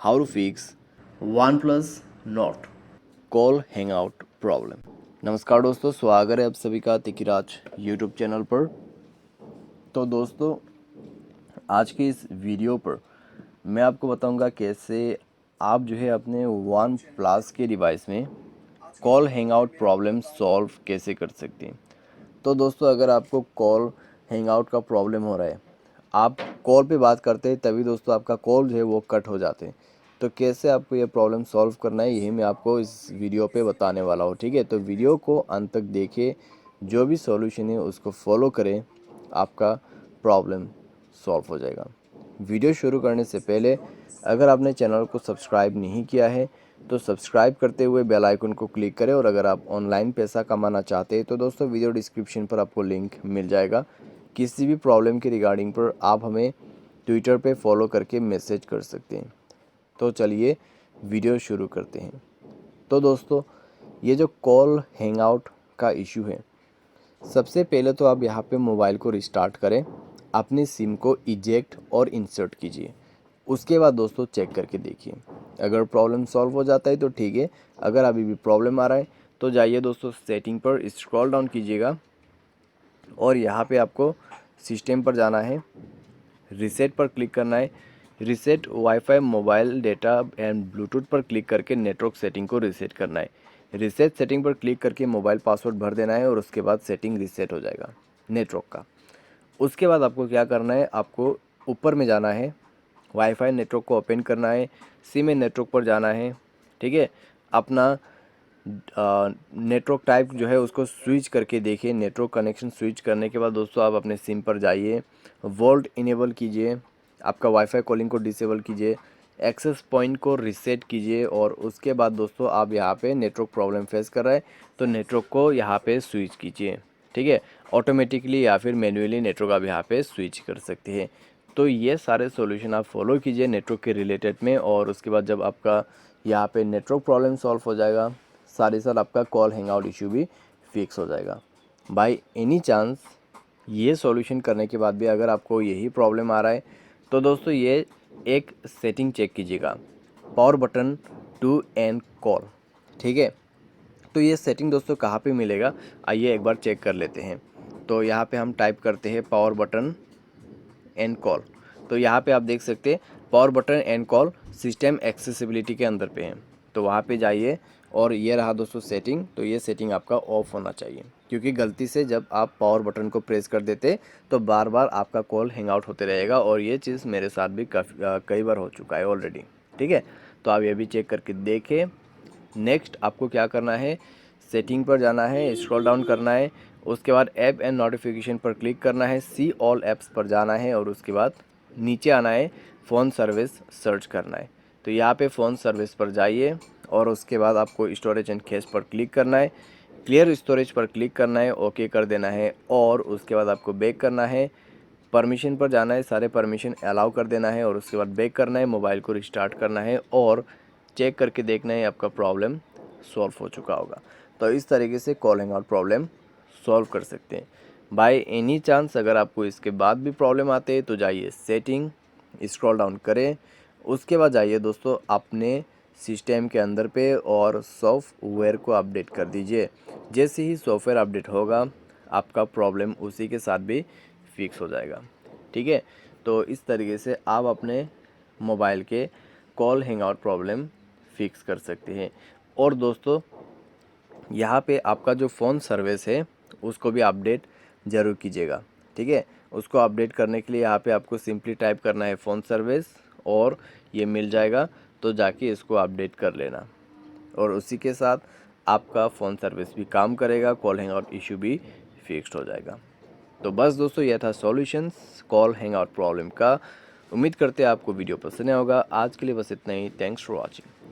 how to fix OnePlus Nord call hangout problem. नमस्कार दोस्तों, स्वागत है आप सभी का तिकिराज यूट्यूब चैनल पर। तो दोस्तों, आज के इस वीडियो पर मैं आपको बताऊंगा कैसे आप जो है अपने वन प्लस के डिवाइस में कॉल हैंगआउट प्रॉब्लम सॉल्व कैसे कर सकते हैं। तो दोस्तों, अगर आपको कॉल हैंगआउट का प्रॉब्लम हो रहा है, आप कॉल पे बात करते हैं तभी दोस्तों आपका कॉल जो है वो कट हो जाते हैं। तो कैसे आपको ये प्रॉब्लम सॉल्व करना है, यही मैं आपको इस वीडियो पे बताने वाला हूँ। ठीक है, तो वीडियो को अंत तक देखिए, जो भी सॉल्यूशन है उसको फॉलो करें, आपका प्रॉब्लम सॉल्व हो जाएगा। वीडियो शुरू करने से पहले अगर आपने चैनल को सब्सक्राइब नहीं किया है तो सब्सक्राइब करते हुए बेल आइकन को क्लिक करें। और अगर आप ऑनलाइन पैसा कमाना चाहते हैं तो दोस्तों वीडियो डिस्क्रिप्शन पर आपको लिंक मिल जाएगा। किसी भी प्रॉब्लम के रिगार्डिंग पर आप हमें ट्विटर पे फॉलो करके मैसेज कर सकते हैं। तो चलिए वीडियो शुरू करते हैं। तो दोस्तों, ये जो कॉल हैंगआउट का इशू है, सबसे पहले तो आप यहाँ पे मोबाइल को रिस्टार्ट करें, अपनी सिम को इजेक्ट और इंसर्ट कीजिए। उसके बाद दोस्तों चेक करके देखिए, अगर प्रॉब्लम सॉल्व हो जाता है तो ठीक है। अगर अभी भी प्रॉब्लम आ रहा है तो जाइए दोस्तों सेटिंग पर स्क्रॉल डाउन कीजिएगा और यहाँ पे आपको सिस्टम पर जाना है, रीसेट पर क्लिक करना है। Reset wifi mobile data and Bluetooth पर क्लिक करके नेटवर्क सेटिंग को रीसेट करना है। रीसेट सेटिंग पर क्लिक करके मोबाइल पासवर्ड भर देना है और उसके बाद सेटिंग रीसेट हो जाएगा नेटवर्क का। उसके बाद आपको क्या करना है, आपको ऊपर में जाना है, वाईफाई नेटवर्क को ओपन करना है, सिम नेटवर्क पर जाना है। ठीक है, अपना नेटवर्क टाइप जो है उसको स्विच करके देखिए। नेटवर्क कनेक्शन स्विच करने के बाद दोस्तों आप अपने सिम पर जाइए, वोल्ट इनेबल कीजिए, आपका वाईफाई कॉलिंग को डिसेबल कीजिए, एक्सेस पॉइंट को रीसेट कीजिए। और उसके बाद दोस्तों आप यहाँ पे नेटवर्क प्रॉब्लम फेस कर रहा है तो नेटवर्क को यहाँ पे स्विच कीजिए। ठीक है, ऑटोमेटिकली या फिर मैन्युअली नेटवर्क आप यहाँ पे स्विच कर सकते हैं। तो ये सारे सॉल्यूशन आप फॉलो कीजिए नेटवर्क के रिलेटेड में, और उसके बाद जब आपका यहाँ पे नेटवर्क प्रॉब्लम सॉल्व हो जाएगा, साथ ही साथ आपका कॉल हैंगआउट इशू भी फिक्स हो जाएगा। बाय एनी चांस ये सॉल्यूशन करने के बाद भी अगर आपको यही प्रॉब्लम आ रहा है तो दोस्तों ये एक सेटिंग चेक कीजिएगा, power button to end call. ठीक है, तो ये सेटिंग दोस्तों कहाँ पे मिलेगा, आइए एक बार चेक कर लेते हैं। तो यहाँ पे हम टाइप करते हैं पावर बटन एंड कॉल। तो यहाँ पे आप देख सकते हैं power button and call system accessibility के अंदर पे है। तो वहाँ पे जाइए और ये रहा दोस्तों सेटिंग। तो ये सेटिंग आपका ऑफ होना चाहिए, क्योंकि गलती से जब आप पावर बटन को प्रेस कर देते तो बार बार आपका कॉल हैंग आउट होते रहेगा, और ये चीज़ मेरे साथ भी कई बार हो चुका है ऑलरेडी। ठीक है, तो आप ये भी चेक करके देखें। नेक्स्ट आपको क्या करना है, सेटिंग पर जाना है, स्क्रॉल डाउन करना है, उसके बाद ऐप एंड नोटिफिकेशन पर क्लिक करना है, सी ऑल ऐप्स पर जाना है और उसके बाद नीचे आना है, फ़ोन सर्विस सर्च करना है। तो यहाँ पे फ़ोन सर्विस पर जाइए और उसके बाद आपको स्टोरेज एंड कैश पर क्लिक करना है, क्लियर स्टोरेज पर क्लिक करना है, ओके कर देना है और उसके बाद आपको बैक करना है, परमिशन पर जाना है, सारे परमिशन अलाउ कर देना है और उसके बाद बैक करना है, मोबाइल को रिस्टार्ट करना है और चेक करके देखना है आपका प्रॉब्लम सॉल्व हो चुका होगा। तो इस तरीके से call hang out problem solve कर सकते हैं। बाय एनी चांस अगर आपको इसके बाद भी प्रॉब्लम आते हैं तो जाइए सेटिंग, स्क्रॉल डाउन करें, उसके बाद जाइए दोस्तों अपने सिस्टम के अंदर पे और सॉफ्टवेयर को अपडेट कर दीजिए। जैसे ही सॉफ्टवेयर अपडेट होगा आपका प्रॉब्लम उसी के साथ भी फिक्स हो जाएगा। ठीक है, तो इस तरीके से आप अपने मोबाइल के call hang out problem fix कर सकते हैं। और दोस्तों यहाँ पे आपका जो फ़ोन सर्विस है उसको भी अपडेट ज़रूर कीजिएगा। ठीक है, उसको अपडेट करने के लिए यहाँ पे आपको सिंपली टाइप करना है फ़ोन सर्विस और ये मिल जाएगा। तो जाके इसको अपडेट कर लेना और उसी के साथ आपका फ़ोन सर्विस भी काम करेगा, कॉल हैंग आउट इशू भी फिक्स्ड हो जाएगा। तो बस दोस्तों यह था solutions call hang out problem का। उम्मीद करते हैं आपको वीडियो पसंद आया होगा। आज के लिए बस इतना ही। Thanks for watching.